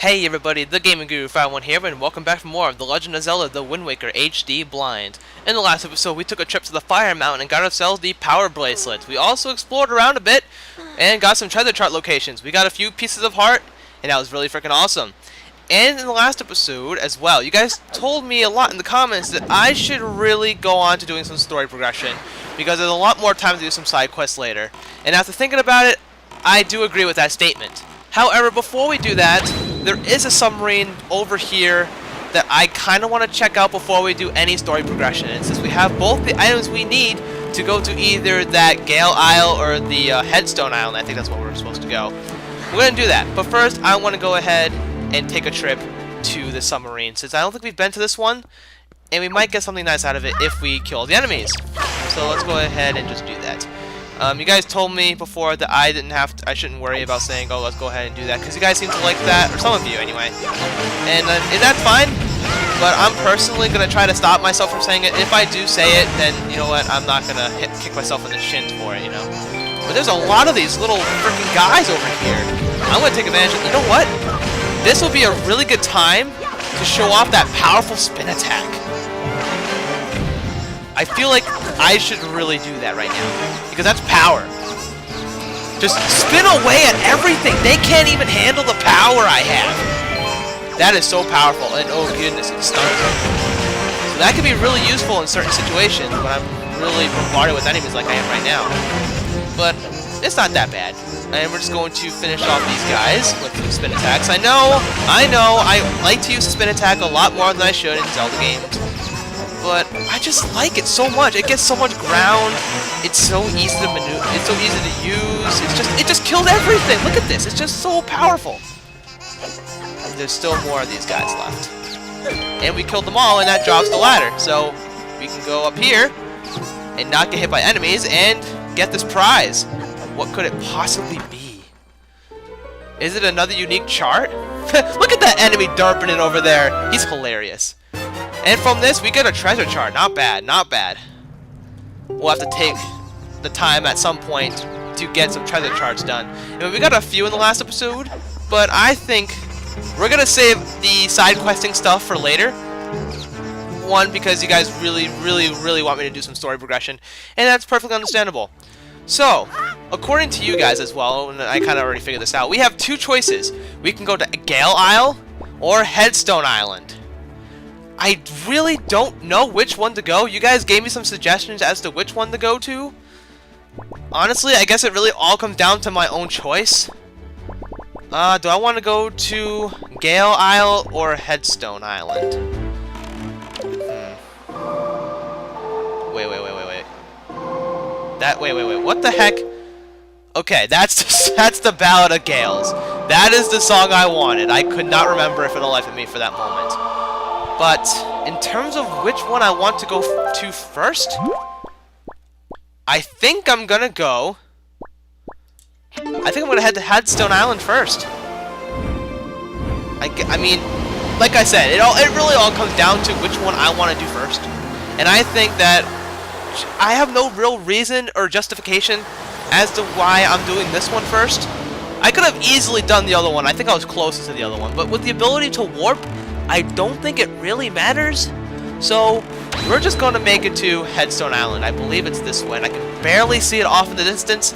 Hey everybody, the Gaming Guru 51 here, and welcome back for more of The Legend of Zelda: The Wind Waker HD Blind. In the last episode, we took a trip to the Fire Mountain and got ourselves the Power Bracelets. We also explored around a bit and got some treasure chart locations. We got a few pieces of heart, and that was really freaking awesome. And in the last episode as well, you guys told me a lot in the comments that I should really go on to doing some story progression, because there's a lot more time to do some side quests later. And after thinking about it, I do agree with that statement. However, before we do that, there is a submarine over here that I kind of want to check out before we do any story progression. And since we have both the items we need to go to either that Gale Isle or the Headstone Island, I think that's where we're supposed to go, we're going to do that. But first, I want to go ahead and take a trip to the submarine, since I don't think we've been to this one, and we might get something nice out of it if we kill the enemies. So let's go ahead and just do that. You guys told me before that I shouldn't worry about saying, oh, let's go ahead and do that, because you guys seem to like that, or some of you anyway. And that's fine, but I'm personally going to try to stop myself from saying it. If I do say it, then, you know what, I'm not going to kick myself in the shins for it, you know. But there's a lot of these little freaking guys over here. I'm going to take advantage of, you know what? This will be a really good time to show off that powerful spin attack. I feel like I should really do that right now, because that's power. Just spin away at everything. They can't even handle the power I have. That is so powerful, and oh goodness, it stuns them. So that could be really useful in certain situations when I'm really bombarded with enemies like I am right now. But it's not that bad. And we're just going to finish off these guys with the spin attacks. I know, I like to use the spin attack a lot more than I should in Zelda games. But I just like it so much. It gets so much ground. It's so easy to maneuver. It's so easy to use. It just killed everything. Look at this. It's just so powerful. And there's still more of these guys left. And we killed them all, and that drops the ladder. So we can go up here and not get hit by enemies and get this prize. What could it possibly be? Is it another unique chart? Look at that enemy derping it over there. He's hilarious. And from this, we get a treasure chart. Not bad, not bad. We'll have to take the time at some point to get some treasure charts done. And we got a few in the last episode, but I think we're going to save the side questing stuff for later. One, because you guys really want me to do some story progression, and that's perfectly understandable. So, according to you guys as well, and I kind of already figured this out, we have two choices. We can go to Gale Isle or Headstone Island. I really don't know which one to go. You guys gave me some suggestions as to which one to go to. Honestly, I guess it really all comes down to my own choice. Do I want to go to Gale Isle or Headstone Island? Wait. Wait. What the heck? Okay, that's the Ballad of Gales. That is the song I wanted. I could not remember it for the life of me for that moment. But in terms of which one I want to go to first, I think I'm gonna head to Headstone Island first. I mean, like I said, it really all comes down to which one I want to do first. And I think that I have no real reason or justification as to why I'm doing this one first. I could have easily done the other one. I think I was closest to the other one. But with the ability to warp, I don't think it really matters. So we're just going to make it to Headstone Island. I believe it's this way, and I can barely see it off in the distance.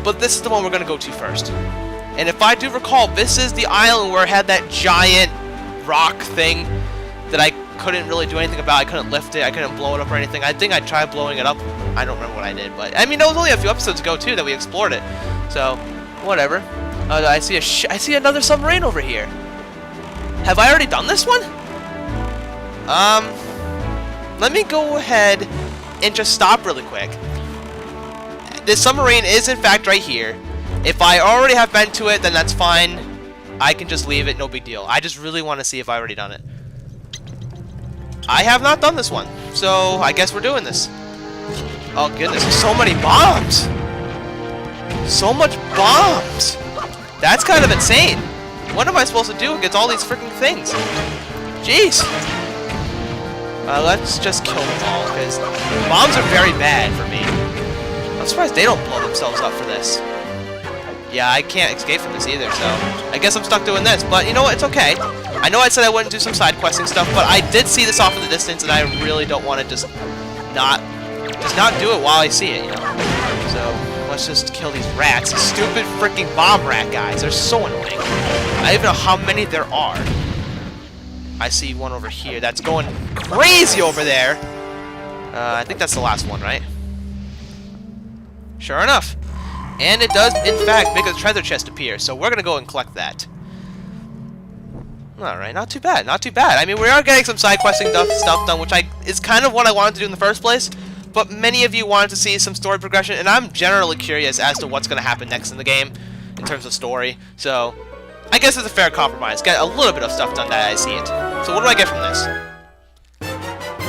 But this is the one we're going to go to first. And if I do recall, this is the island where I had that giant rock thing that I couldn't really do anything about. I couldn't lift it. I couldn't blow it up or anything. I think I tried blowing it up. I don't remember what I did. But, I mean, it was only a few episodes ago, too, that we explored it. So, whatever. I see another submarine over here. Have I already done this one? Let me go ahead and just stop really quick. This submarine is in fact right here. If I already have been to it, then that's fine. I can just leave it, no big deal. I just really want to see if I've already done it. I have not done this one, so I guess we're doing this. Oh goodness, there's so many bombs! So much bombs! That's kind of insane. What am I supposed to do against all these freaking things? Jeez. Let's just kill them all, because bombs are very bad for me. I'm surprised they don't blow themselves up for this. Yeah, I can't escape from this either, so I guess I'm stuck doing this. But you know what? It's okay. I know I said I wouldn't do some side questing stuff, but I did see this off in the distance, and I really don't want to just not do it while I see it, you know? So let's just kill these rats. These stupid freaking bomb rat guys. They're so annoying. I don't even know how many there are. I see one over here that's going crazy over there. I think that's the last one, right? Sure enough. And it does, in fact, make a treasure chest appear, so we're going to go and collect that. Alright, not too bad, not too bad. I mean, we are getting some side questing stuff done, which is kind of what I wanted to do in the first place, but many of you wanted to see some story progression, and I'm generally curious as to what's going to happen next in the game, in terms of story, so I guess it's a fair compromise. Get a little bit of stuff done that I see it. So what do I get from this?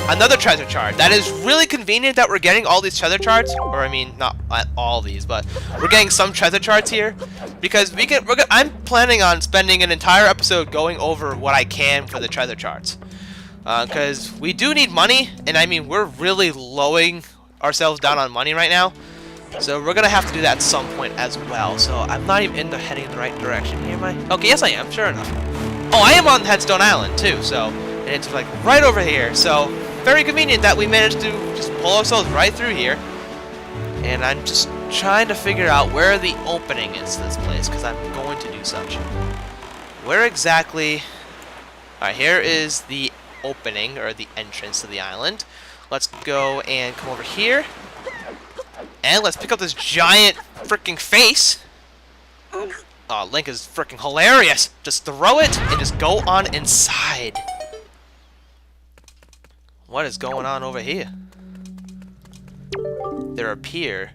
Another treasure chart. That is really convenient that we're getting all these treasure charts, or I mean, not all these, but we're getting some treasure charts here because I'm planning on spending an entire episode going over what I can for the treasure charts, because we do need money, and I mean we're really lowering ourselves down on money right now, so we're gonna have to do that at some point as well. So I'm not even heading in the right direction here, am I? Okay, yes I am. Sure enough. Oh, I am on Headstone Island too, so and it's like right over here. So very convenient that we managed to just pull ourselves right through here. And I'm just trying to figure out where the opening is to this place, because I'm going to do such. Where exactly... Alright, here is the opening, or the entrance to the island. Let's go and come over here. And let's pick up this giant freaking face. Oh, Link is freaking hilarious. Just throw it and just go on inside. What is going on over here? There appear,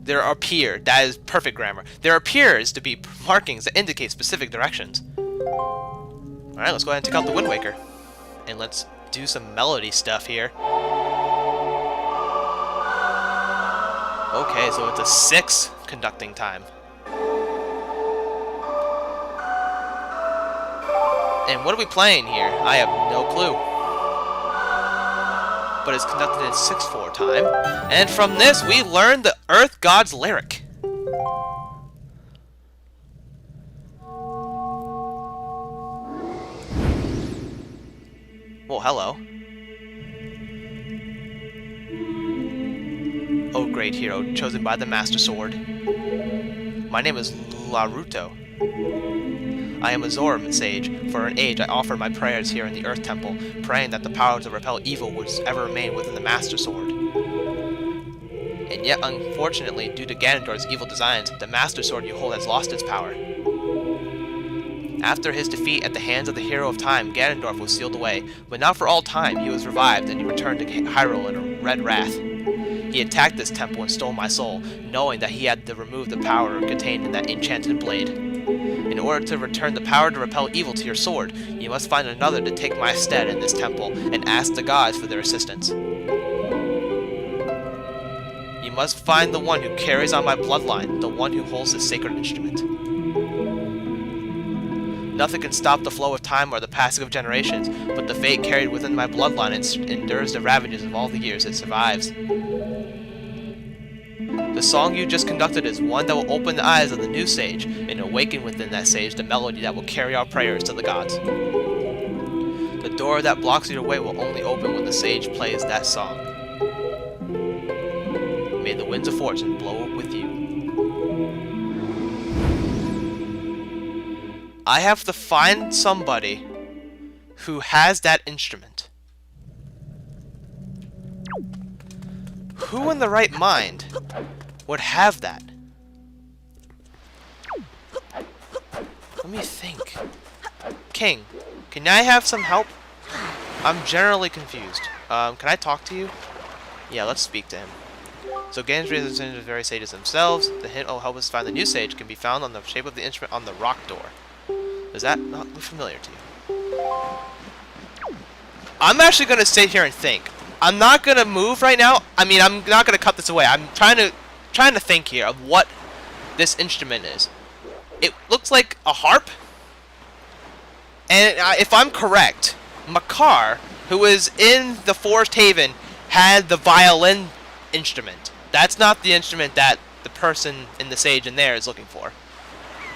that is perfect grammar. There appears to be markings that indicate specific directions. Alright, let's go ahead and take out the Wind Waker. And let's do some melody stuff here. Okay, so it's a 6 conducting time. And what are we playing here? I have no clue. But it's conducted in 6/4 time. And from this, we learn the Earth God's lyric. Well, hello. Oh, great hero, chosen by the Master Sword. My name is Laruto. I am a Zoram sage. For an age, I offer my prayers here in the Earth Temple, praying that the power to repel evil would ever remain within the Master Sword. And yet, unfortunately, due to Ganondorf's evil designs, the Master Sword you hold has lost its power. After his defeat at the hands of the Hero of Time, Ganondorf was sealed away, but not for all time. He was revived, and he returned to Hyrule in a red wrath. He attacked this temple and stole my soul, knowing that he had to remove the power contained in that enchanted blade. In order to return the power to repel evil to your sword, you must find another to take my stead in this temple and ask the gods for their assistance. You must find the one who carries on my bloodline, the one who holds this sacred instrument. Nothing can stop the flow of time or the passing of generations, but the fate carried within my bloodline endures the ravages of all the years it survives. The song you just conducted is one that will open the eyes of the new sage and awaken within that sage the melody that will carry our prayers to the gods. The door that blocks your way will only open when the sage plays that song. May the winds of fortune blow with you. I have to find somebody who has that instrument. Who in the right mind would have that? Let me think. King, can I have some help? I'm generally confused. Can I talk to you? Yeah, let's speak to him. So Ganondorf is the very sages themselves. The hint will help us find the new sage can be found on the shape of the instrument on the rock door. Does that not look familiar to you? I'm actually going to sit here and think. I'm not going to move right now. I mean, I'm not going to cut this away. I'm trying to think here of what this instrument is. It looks like a harp. And if I'm correct, Makar, who was in the Forest Haven, had the violin instrument. That's not the instrument that the person in the sage in there is looking for.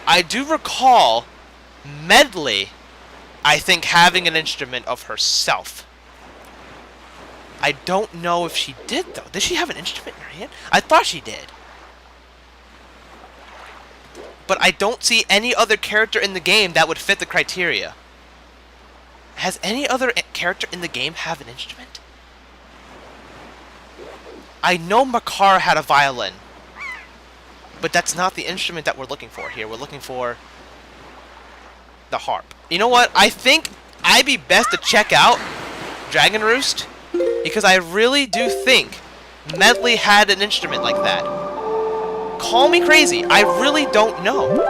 I do recall Medley, I think, having an instrument of herself. I don't know if she did, though. Did she have an instrument in her hand? I thought she did. But I don't see any other character in the game that would fit the criteria. Has any other character in the game have an instrument? I know Makar had a violin. But that's not the instrument that we're looking for here. We're looking for the harp. You know what? I think I'd be best to check out Dragon Roost, because I really do think Medley had an instrument like that. Call me crazy. I really don't know.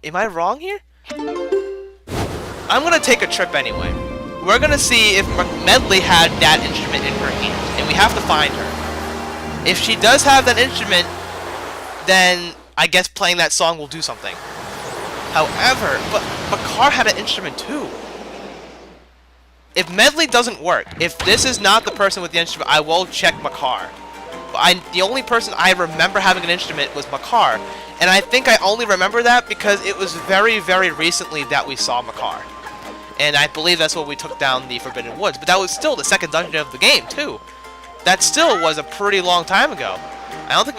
Am I wrong here? I'm going to take a trip anyway. We're going to see if Medley had that instrument in her hand, and we have to find her. If she does have that instrument, then I guess playing that song will do something. However, but Makar had an instrument too. If Medley doesn't work, if this is not the person with the instrument, I will check Makar. But the only person I remember having an instrument was Makar, and I think I only remember that because it was very, very recently that we saw Makar. And I believe that's when we took down the Forbidden Woods, but that was still the second dungeon of the game too. That still was a pretty long time ago. I don't think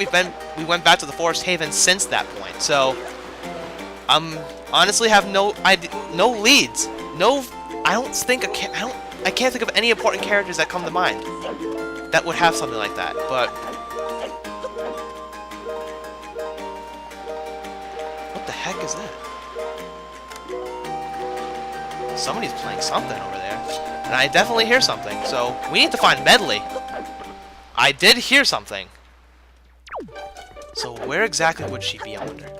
we went back to the Forest Haven since that point, so honestly have no idea, no leads, no. I can't think of any important characters that come to mind that would have something like that. But what the heck is that? Somebody's playing something over there, and I definitely hear something. So we need to find Medley. I did hear something. So where exactly would she be, I wonder?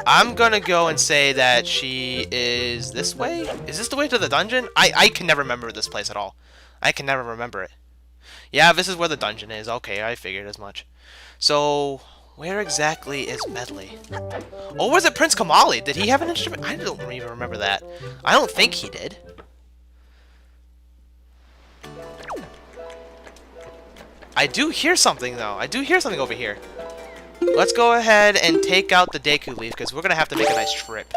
I'm gonna go and say that she is this way? Is this the way to the dungeon? I can never remember this place at all. I can never remember it. Yeah, this is where the dungeon is. Okay, I figured as much. So, where exactly is Medley? Oh, was it Prince Kamali? Did he have an instrument? I don't even remember that. I don't think he did. I do hear something, though. I do hear something over here. Let's go ahead and take out the Deku Leaf, because we're going to have to make a nice trip.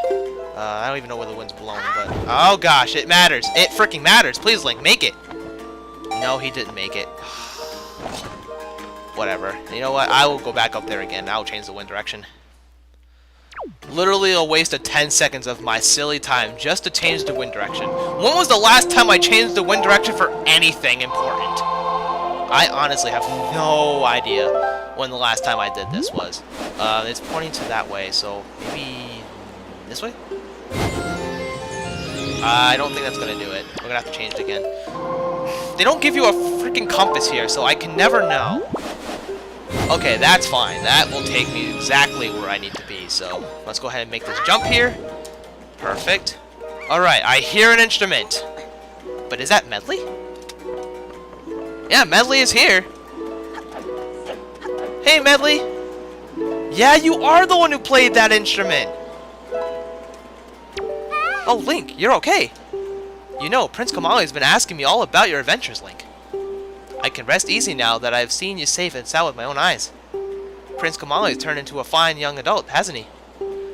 I don't even know where the wind's blowing, but... Oh, gosh, it matters. It freaking matters. Please, Link, make it. No, he didn't make it. Whatever. You know what? I will go back up there again. I will change the wind direction. Literally a waste of 10 seconds of my silly time just to change the wind direction. When was the last time I changed the wind direction for anything important? I honestly have no idea when the last time I did this was. It's pointing to that way, so maybe this way? I don't think that's going to do it. We're going to have to change it again. They don't give you a freaking compass here, so I can never know. Okay, that's fine. That will take me exactly where I need to be, so let's go ahead and make this jump here. Perfect. Alright, I hear an instrument. But is that Medley? Yeah, Medley is here. Hey, Medley. Yeah, you are the one who played that instrument. Oh, Link, you're okay. You know, Prince Kamali's been asking me all about your adventures, Link. I can rest easy now that I've seen you safe and sound with my own eyes. Prince Kamali's turned into a fine young adult, hasn't he?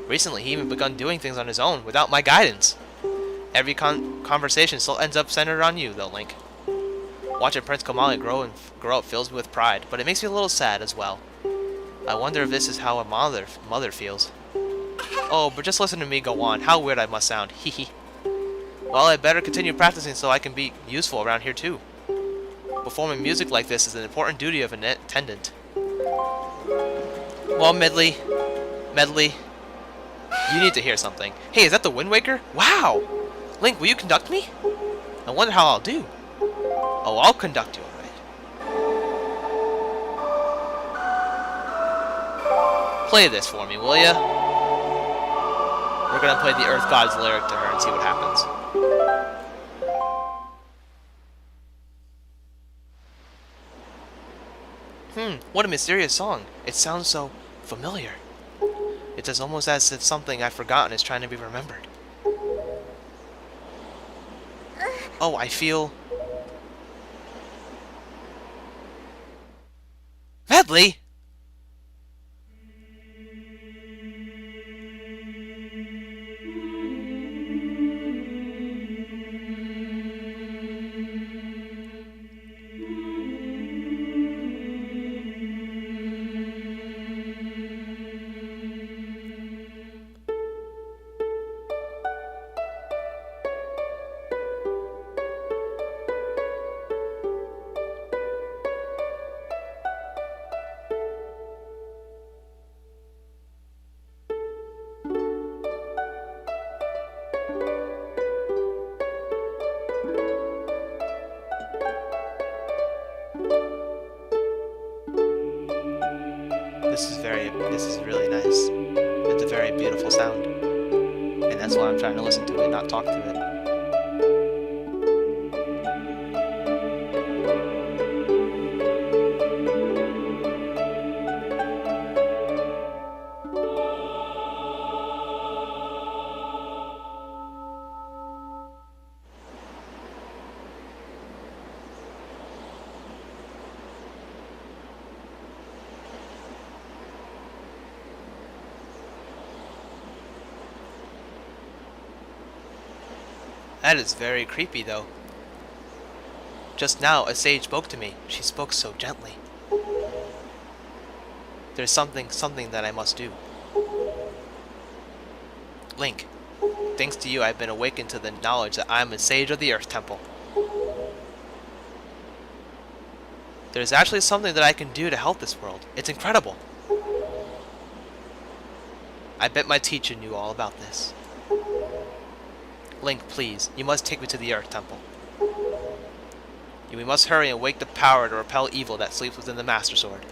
Recently, he even begun doing things on his own, without my guidance. Every conversation still ends up centered on you, though, Link. Watching Prince Kamali grow up fills me with pride, but it makes me a little sad as well. I wonder if this is how a mother feels. Oh, but just listen to me go on. How weird I must sound. Hehe. Well, I better continue practicing so I can be useful around here too. Performing music like this is an important duty of an attendant. Well, Medley, you need to hear something. Hey, is that the Wind Waker? Wow! Link, will you conduct me? I wonder how I'll do. Oh, I'll conduct you, alright. Play this for me, will ya? We're gonna play the Earth God's lyric to her and see what happens. What a mysterious song. It sounds so familiar. It's almost as if something I've forgotten is trying to be remembered. Oh, I feel... Medley? This is really nice. It's a very beautiful sound. And that's why I'm trying to listen to it, not talk to it. That is very creepy, though. Just now, a sage spoke to me. She spoke so gently. There's something that I must do. Link, thanks to you, I've been awakened to the knowledge that I'm a sage of the Earth Temple. There's actually something that I can do to help this world. It's incredible. I bet my teacher knew all about this. Link, please, you must take me to the Earth Temple. We must hurry and wake the power to repel evil that sleeps within the Master Sword.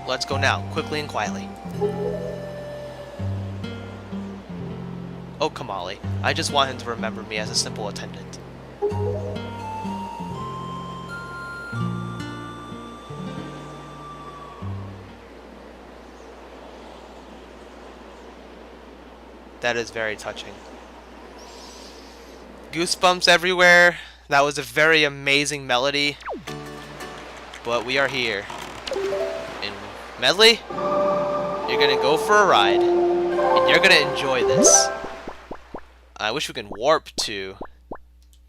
Let's go now, quickly and quietly. Oh, Kamali, I just want him to remember me as a simple attendant. That is very touching. Goosebumps everywhere. That was a very amazing melody. But we are here. In Medley, you're gonna go for a ride. And you're gonna enjoy this. I wish we could warp to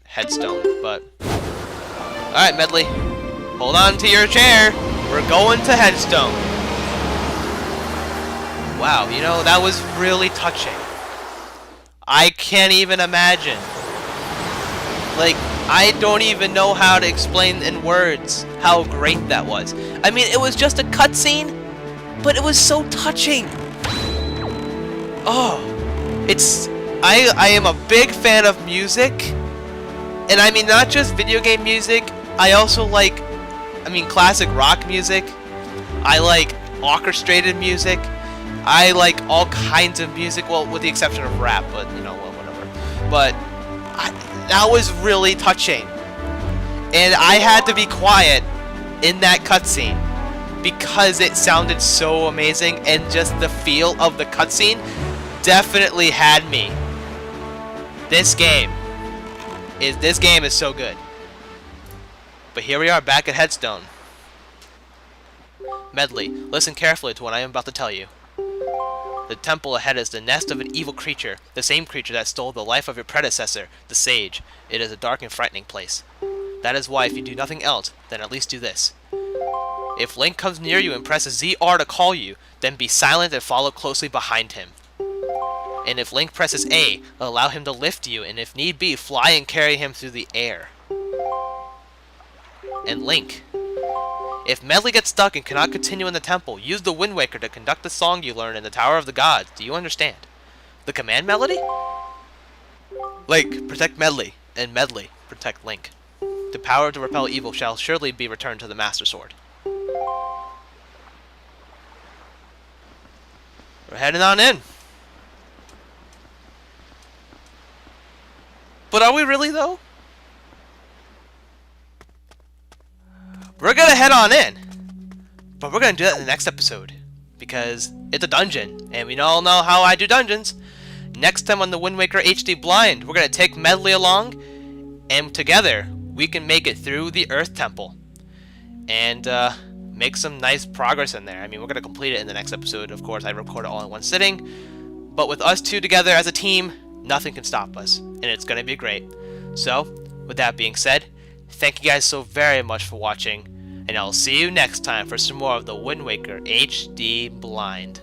Headstone, but... Alright, Medley. Hold on to your chair. We're going to Headstone. Wow, you know, that was really touching. I can't even imagine. Like, I don't even know how to explain in words how great that was. I mean, it was just a cutscene, but it was so touching. Oh, I am a big fan of music, and I mean not just video game music. I also like, classic rock music. I like orchestrated music. I like all kinds of music, well, with the exception of rap, but, you know, whatever. But that was really touching. And I had to be quiet in that cutscene because it sounded so amazing, and just the feel of the cutscene definitely had me. This game is so good. But here we are back at Headstone. Medley, listen carefully to what I am about to tell you. The temple ahead is the nest of an evil creature, the same creature that stole the life of your predecessor, the sage. It is a dark and frightening place. That is why if you do nothing else, then at least do this. If Link comes near you and presses ZR to call you, then be silent and follow closely behind him. And if Link presses A, allow him to lift you, and if need be, fly and carry him through the air. And Link, if Medley gets stuck and cannot continue in the temple, use the Wind Waker to conduct the song you learned in the Tower of the Gods. Do you understand? The command melody? Link, protect Medley, and Medley, protect Link. The power to repel evil shall surely be returned to the Master Sword. We're heading on in. But are we really, though? We're gonna head on in. But we're gonna do that in the next episode. Because it's a dungeon. And we all know how I do dungeons. Next time on the Wind Waker HD Blind, we're gonna take Medley along. And together, we can make it through the Earth Temple. And make some nice progress in there. I mean, we're gonna complete it in the next episode. Of course, I record it all in one sitting. But with us two together as a team, nothing can stop us. And it's gonna be great. So, with that being said, thank you guys so very much for watching, and I'll see you next time for some more of the Wind Waker HD Blind.